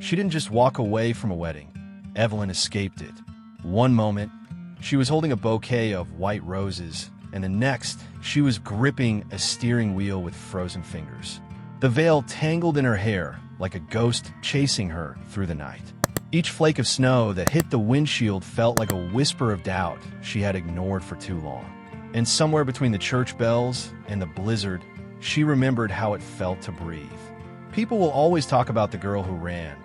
She didn't just walk away from a wedding. Evelyn escaped it. One moment, she was holding a bouquet of white roses, and the next, she was gripping a steering wheel with frozen fingers. The veil tangled in her hair like a ghost chasing her through the night. Each flake of snow that hit the windshield felt like a whisper of doubt she had ignored for too long. And somewhere between the church bells and the blizzard, she remembered how it felt to breathe. People will always talk about the girl who ran,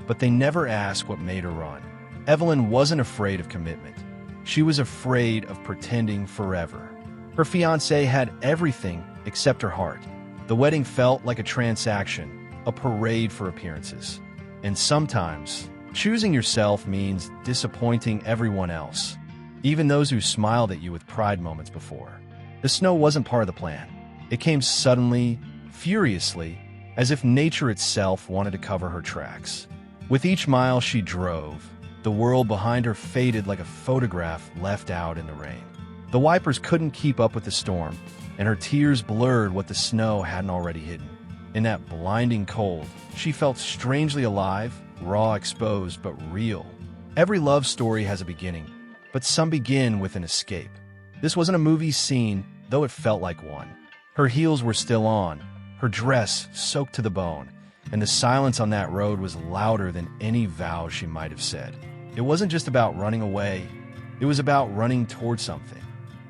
but they never ask what made her run. Evelyn wasn't afraid of commitment. She was afraid of pretending forever. Her fiancé had everything except her heart. The wedding felt like a transaction, a parade for appearances. And sometimes, choosing yourself means disappointing everyone else, even those who smiled at you with pride moments before. The snow wasn't part of the plan. It came suddenly, furiously, as if nature itself wanted to cover her tracks. With each mile she drove, the world behind her faded like a photograph left out in the rain. The wipers couldn't keep up with the storm, and her tears blurred what the snow hadn't already hidden. In that blinding cold, she felt strangely alive, raw, exposed, but real. Every love story has a beginning, but some begin with an escape. This wasn't a movie scene, though it felt like one. Her heels were still on, her dress soaked to the bone, and the silence on that road was louder than any vow she might have said. It wasn't just about running away, it was about running toward something.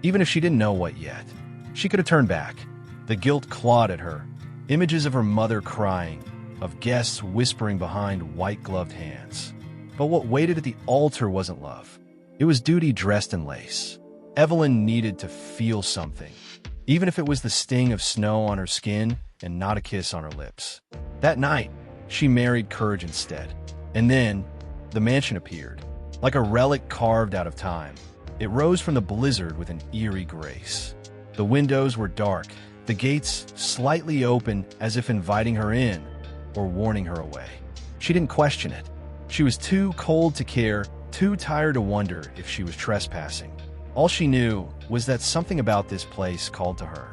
Even if she didn't know what yet, she could have turned back. The guilt clawed at her. Images of her mother crying, of guests whispering behind white-gloved hands. But what waited at the altar wasn't love. It was duty dressed in lace. Evelyn needed to feel something, even if it was the sting of snow on her skin and not a kiss on her lips. That night, she married courage instead. And then, the mansion appeared, like a relic carved out of time. It rose from the blizzard with an eerie grace. The windows were dark, the gates slightly open as if inviting her in or warning her away. She didn't question it. She was too cold to care, too tired to wonder if she was trespassing. All she knew was that something about this place called to her.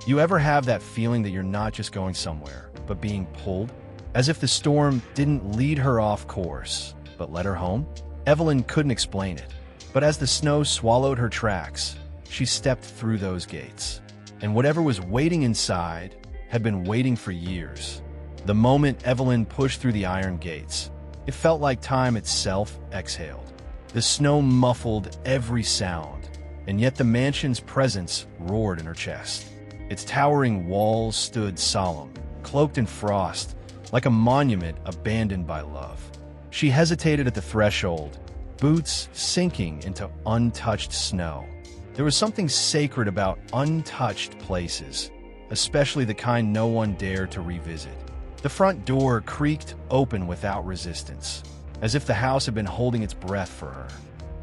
You ever have that feeling that you're not just going somewhere, but being pulled? As if the storm didn't lead her off course, but led her home? Evelyn couldn't explain it. But as the snow swallowed her tracks, she stepped through those gates. And whatever was waiting inside had been waiting for years. The moment Evelyn pushed through the iron gates, it felt like time itself exhaled. The snow muffled every sound, and yet the mansion's presence roared in her chest. Its towering walls stood solemn, cloaked in frost, like a monument abandoned by love. She hesitated at the threshold, boots sinking into untouched snow. There was something sacred about untouched places, especially the kind no one dared to revisit. The front door creaked open without resistance, as if the house had been holding its breath for her.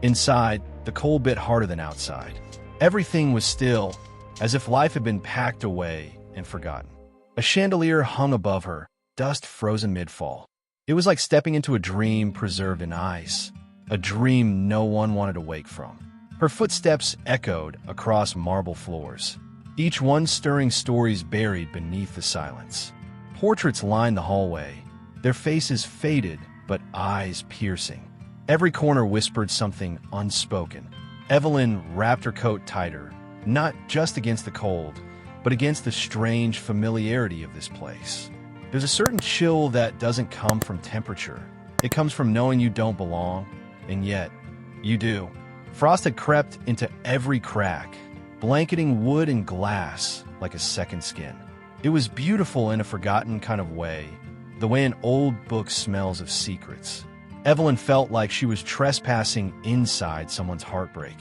Inside, the cold bit harder than outside. Everything was still, as if life had been packed away and forgotten. A chandelier hung above her, dust frozen mid-fall. It was like stepping into a dream preserved in ice, a dream no one wanted to wake from. Her footsteps echoed across marble floors, each one stirring stories buried beneath the silence. Portraits lined the hallway, their faces faded but eyes piercing. Every corner whispered something unspoken. Evelyn wrapped her coat tighter, not just against the cold, but against the strange familiarity of this place. There's a certain chill that doesn't come from temperature. It comes from knowing you don't belong, and yet, you do. Frost had crept into every crack, blanketing wood and glass like a second skin. It was beautiful in a forgotten kind of way, the way an old book smells of secrets. Evelyn felt like she was trespassing inside someone's heartbreak.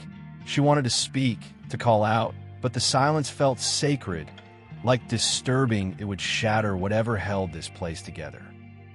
She wanted to speak, to call out, but the silence felt sacred, like disturbing it would shatter whatever held this place together.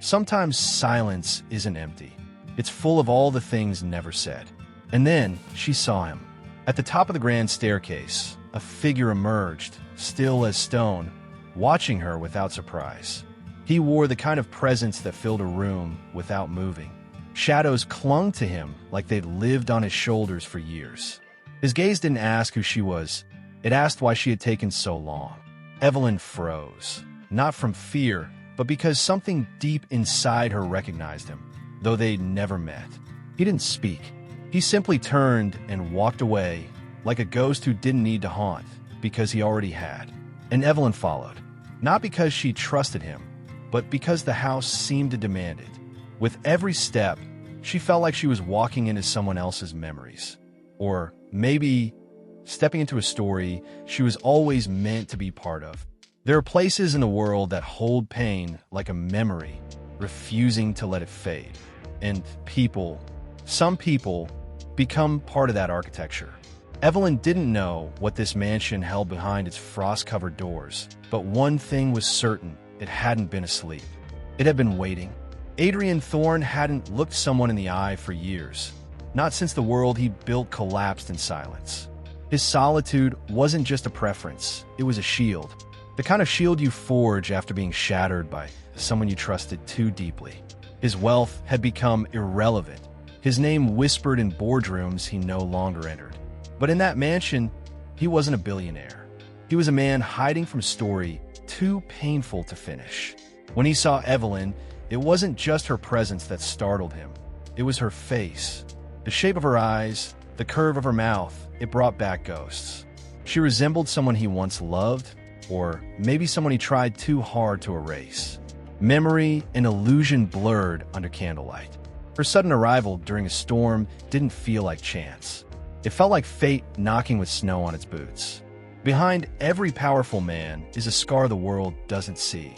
Sometimes silence isn't empty. It's full of all the things never said. And then she saw him. At the top of the grand staircase, a figure emerged, still as stone, watching her without surprise. He wore the kind of presence that filled a room without moving. Shadows clung to him like they'd lived on his shoulders for years. His gaze didn't ask who she was. It asked why she had taken so long. Evelyn froze, not from fear, but because something deep inside her recognized him, though they'd never met. He didn't speak. He simply turned and walked away like a ghost who didn't need to haunt because he already had. And Evelyn followed, not because she trusted him, but because the house seemed to demand it. With every step, she felt like she was walking into someone else's memories. Or maybe stepping into a story she was always meant to be part of. There are places in the world that hold pain like a memory, refusing to let it fade. And some people, become part of that architecture. Evelyn didn't know what this mansion held behind its frost-covered doors, but one thing was certain: it hadn't been asleep. It had been waiting. Adrian Thorne hadn't looked someone in the eye for years, not since the world he built collapsed in silence. His solitude wasn't just a preference, it was a shield. The kind of shield you forge after being shattered by someone you trusted too deeply. His wealth had become irrelevant. His name whispered in boardrooms he no longer entered. But in that mansion, he wasn't a billionaire. He was a man hiding from a story too painful to finish. When he saw Evelyn, it wasn't just her presence that startled him. It was her face. The shape of her eyes, the curve of her mouth, it brought back ghosts. She resembled someone he once loved, or maybe someone he tried too hard to erase. Memory and illusion blurred under candlelight. Her sudden arrival during a storm didn't feel like chance. It felt like fate knocking with snow on its boots. Behind every powerful man is a scar the world doesn't see.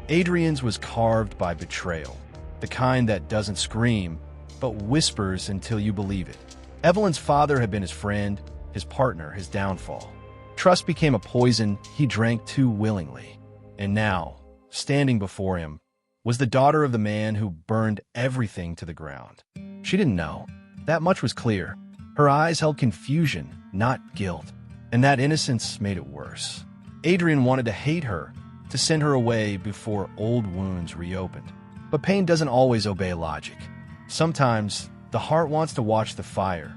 Adrian's was carved by betrayal, the kind that doesn't scream, but whispers until you believe it. Evelyn's father had been his friend, his partner, his downfall. Trust became a poison he drank too willingly. And now, standing before him, was the daughter of the man who burned everything to the ground. She didn't know. That much was clear. Her eyes held confusion, not guilt. And that innocence made it worse. Adrian wanted to hate her, to send her away before old wounds reopened. But pain doesn't always obey logic. Sometimes, the heart wants to watch the fire,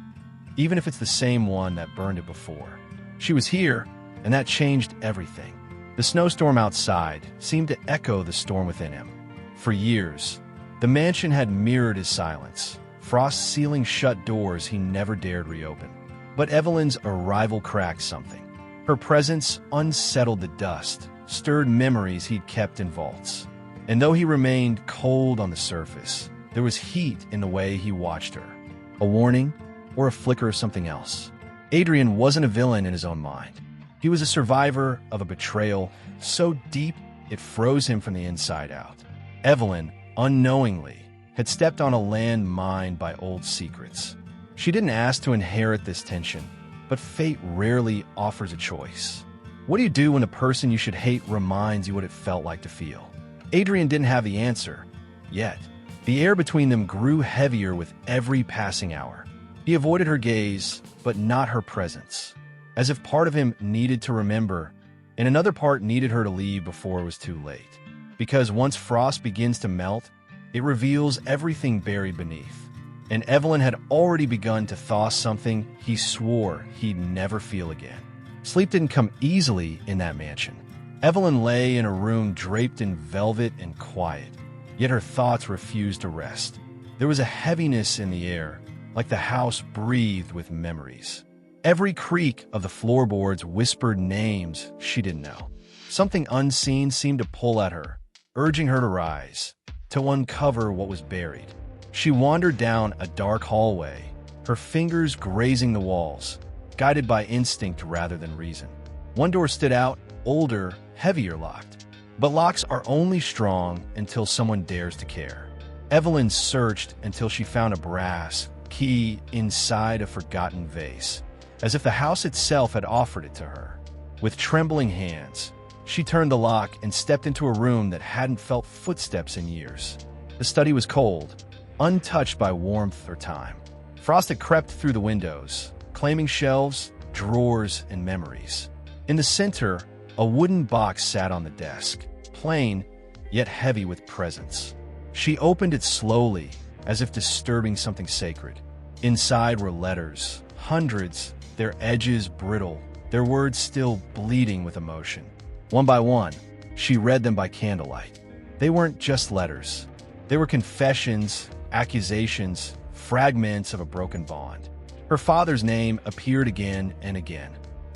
even if it's the same one that burned it before. She was here, and that changed everything. The snowstorm outside seemed to echo the storm within him. For years, the mansion had mirrored his silence, frost sealing shut doors he never dared reopen. But Evelyn's arrival cracked something. Her presence unsettled the dust, stirred memories he'd kept in vaults. And though he remained cold on the surface, there was heat in the way he watched her. A warning, or a flicker of something else. Adrian wasn't a villain in his own mind. He was a survivor of a betrayal so deep it froze him from the inside out. Evelyn, unknowingly, had stepped on a land mined by old secrets. She didn't ask to inherit this tension, but fate rarely offers a choice. What do you do when the person you should hate reminds you what it felt like to feel? Adrian didn't have the answer, yet. The air between them grew heavier with every passing hour. He avoided her gaze, but not her presence, as if part of him needed to remember, and another part needed her to leave before it was too late. Because once frost begins to melt, it reveals everything buried beneath. And Evelyn had already begun to thaw something he swore he'd never feel again. Sleep didn't come easily in that mansion. Evelyn lay in a room draped in velvet and quiet, yet her thoughts refused to rest. There was a heaviness in the air, like the house breathed with memories. Every creak of the floorboards whispered names she didn't know. Something unseen seemed to pull at her, urging her to rise, to uncover what was buried. She wandered down a dark hallway, her fingers grazing the walls, guided by instinct rather than reason. One door stood out, older, heavier locked. But locks are only strong until someone dares to care. Evelyn searched until she found a brass key inside a forgotten vase, as if the house itself had offered it to her. With trembling hands, she turned the lock and stepped into a room that hadn't felt footsteps in years. The study was cold, untouched by warmth or time. Frost had crept through the windows, claiming shelves, drawers, and memories. In the center, a wooden box sat on the desk, plain, yet heavy with presence. She opened it slowly, as if disturbing something sacred. Inside were letters, hundreds, their edges brittle, their words still bleeding with emotion. One by one, she read them by candlelight. They weren't just letters. They were confessions, accusations, fragments of a broken bond. Her father's name appeared again and again,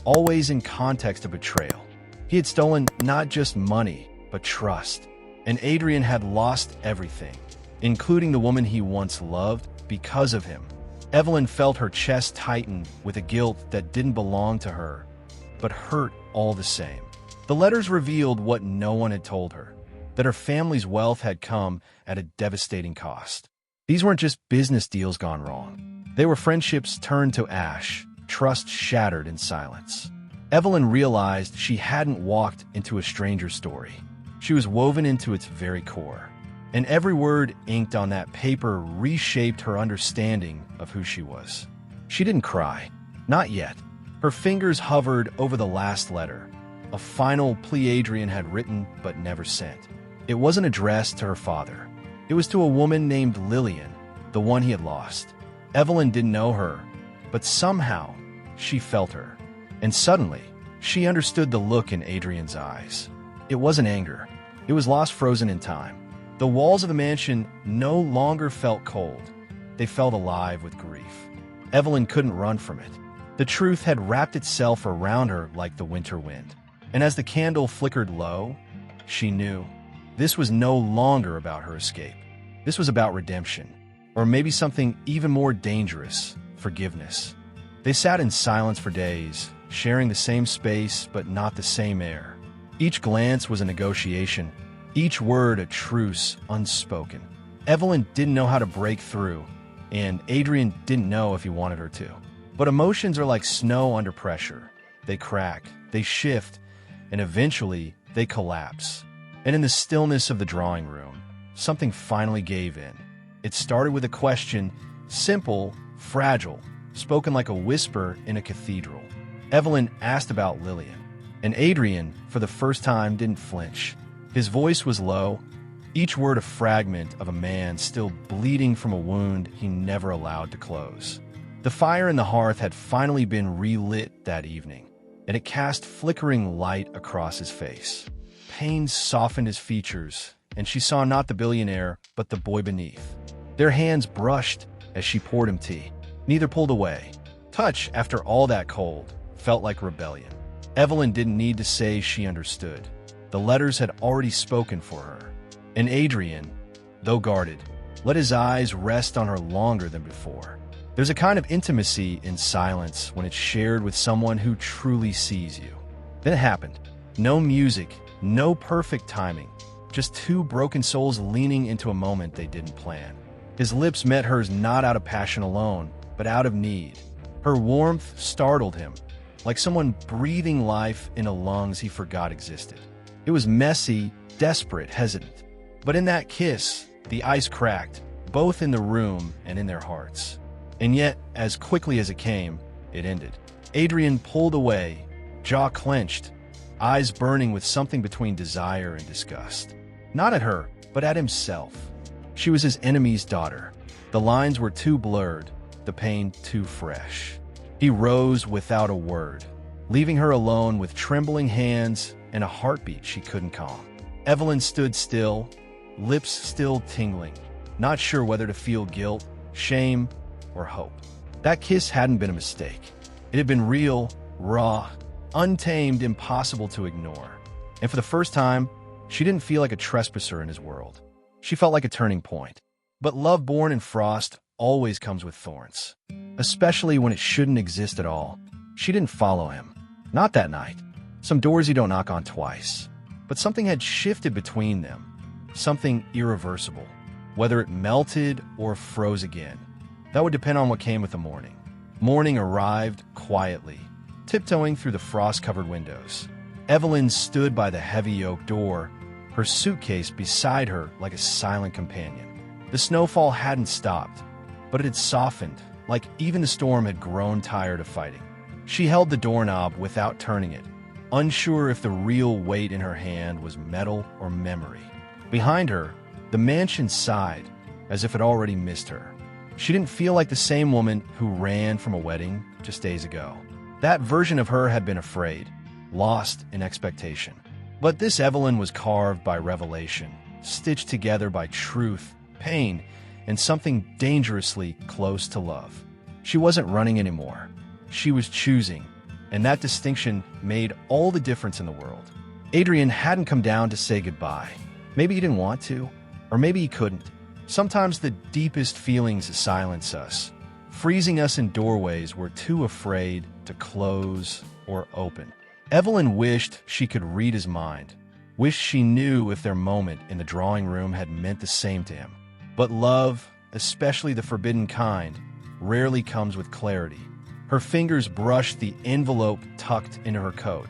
always in context of betrayal. He had stolen not just money, but trust. And Adrian had lost everything, including the woman he once loved, because of him. Evelyn felt her chest tighten with a guilt that didn't belong to her, but hurt all the same. The letters revealed what no one had told her, that her family's wealth had come at a devastating cost. These weren't just business deals gone wrong. They were friendships turned to ash, trust shattered in silence. Evelyn realized she hadn't walked into a stranger's story. She was woven into its very core. And every word inked on that paper reshaped her understanding of who she was. She didn't cry. Not yet. Her fingers hovered over the last letter, a final plea Adrian had written but never sent. It wasn't addressed to her father. It was to a woman named Lillian, the one he had lost. Evelyn didn't know her, but somehow she felt her. And suddenly, she understood the look in Adrian's eyes. It wasn't anger. It was loss frozen in time. The walls of the mansion no longer felt cold. They felt alive with grief. Evelyn couldn't run from it. The truth had wrapped itself around her like the winter wind. And as the candle flickered low, she knew this was no longer about her escape. This was about redemption, or maybe something even more dangerous, forgiveness. They sat in silence for days, sharing the same space but not the same air. Each glance was a negotiation, each word a truce unspoken. Evelyn didn't know how to break through, and Adrian didn't know if he wanted her to. But emotions are like snow under pressure. They crack, they shift, and eventually they collapse. And in the stillness of the drawing room, something finally gave in. It started with a question, simple, fragile, spoken like a whisper in a cathedral. Evelyn asked about Lillian, and Adrian, for the first time, didn't flinch. His voice was low, each word a fragment of a man still bleeding from a wound he never allowed to close. The fire in the hearth had finally been relit that evening, and it cast flickering light across his face. Pain softened his features, and she saw not the billionaire, but the boy beneath. Their hands brushed as she poured him tea. Neither pulled away. Touch, after all that cold, felt like rebellion. Evelyn didn't need to say she understood. The letters had already spoken for her. And Adrian, though guarded, let his eyes rest on her longer than before. There's a kind of intimacy in silence when it's shared with someone who truly sees you. Then it happened. No music, no perfect timing, just two broken souls leaning into a moment they didn't plan. His lips met hers not out of passion alone, but out of need. Her warmth startled him, like someone breathing life into lungs he forgot existed. It was messy, desperate, hesitant. But in that kiss, the ice cracked, both in the room and in their hearts. And yet, as quickly as it came, it ended. Adrian pulled away, jaw clenched, eyes burning with something between desire and disgust. Not at her, but at himself. She was his enemy's daughter. The lines were too blurred, the pain too fresh. He rose without a word, leaving her alone with trembling hands and a heartbeat she couldn't calm. Evelyn stood still, lips still tingling, not sure whether to feel guilt, shame, or hope. That kiss hadn't been a mistake. It had been real, raw, untamed, impossible to ignore. And for the first time, she didn't feel like a trespasser in his world. She felt like a turning point. But love born in frost always comes with thorns, especially when it shouldn't exist at all. She didn't follow him. Not that night. Some doors you don't knock on twice. But something had shifted between them. Something irreversible. Whether it melted or froze again, that would depend on what came with the morning. Morning arrived quietly, tiptoeing through the frost-covered windows. Evelyn stood by the heavy oak door, her suitcase beside her like a silent companion. The snowfall hadn't stopped, but it had softened, like even the storm had grown tired of fighting. She held the doorknob without turning it, unsure if the real weight in her hand was metal or memory. Behind her, the mansion sighed, as if it already missed her. She didn't feel like the same woman who ran from a wedding just days ago. That version of her had been afraid, lost in expectation. But this Evelyn was carved by revelation, stitched together by truth, pain, and something dangerously close to love. She wasn't running anymore. She was choosing, and that distinction made all the difference in the world. Adrian hadn't come down to say goodbye. Maybe he didn't want to, or maybe he couldn't. Sometimes the deepest feelings silence us, freezing us in doorways we're too afraid to close or open. Evelyn wished she could read his mind, wished she knew if their moment in the drawing room had meant the same to him. But love, especially the forbidden kind, rarely comes with clarity. Her fingers brushed the envelope tucked into her coat,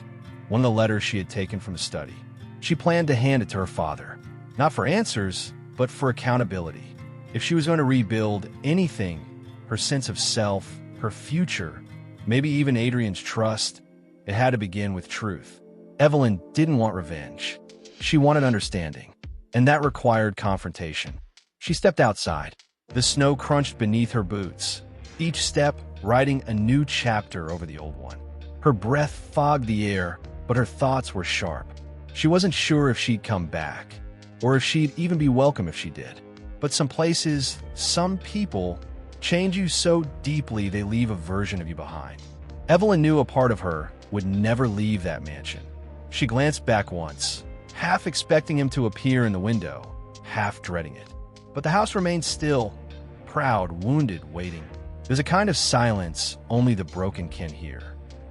one of the letters she had taken from the study. She planned to hand it to her father, not for answers, but for accountability. If she was going to rebuild anything, her sense of self, her future, maybe even Adrian's trust, it had to begin with truth. Evelyn didn't want revenge. She wanted understanding, and that required confrontation. She stepped outside. The snow crunched beneath her boots, each step writing a new chapter over the old one. Her breath fogged the air, but her thoughts were sharp. She wasn't sure if she'd come back, or if she'd even be welcome if she did. But some places, some people, change you so deeply they leave a version of you behind. Evelyn knew a part of her would never leave that mansion. She glanced back once, half expecting him to appear in the window, half dreading it. But the house remained still, proud, wounded, waiting. There's a kind of silence only the broken can hear.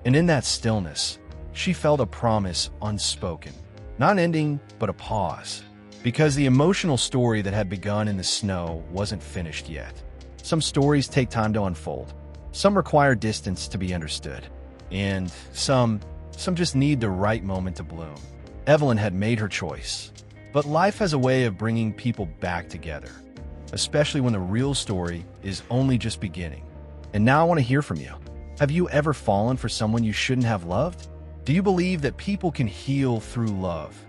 And in that stillness, she felt a promise unspoken. Not an ending, but a pause. Because the emotional story that had begun in the snow wasn't finished yet. Some stories take time to unfold. Some require distance to be understood. And some just need the right moment to bloom. Evelyn had made her choice. But life has a way of bringing people back together, especially when the real story is only just beginning. And now I want to hear from you. Have you ever fallen for someone you shouldn't have loved? Do you believe that people can heal through love,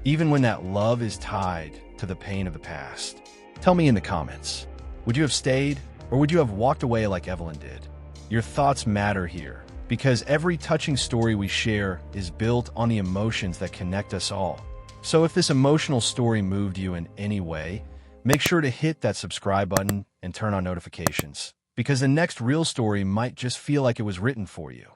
even when that love is tied to the pain of the past? Tell me in the comments. Would you have stayed, or would you have walked away like Evelyn did? Your thoughts matter here, because every touching story we share is built on the emotions that connect us all. So if this emotional story moved you in any way, make sure to hit that subscribe button and turn on notifications, because the next real story might just feel like it was written for you.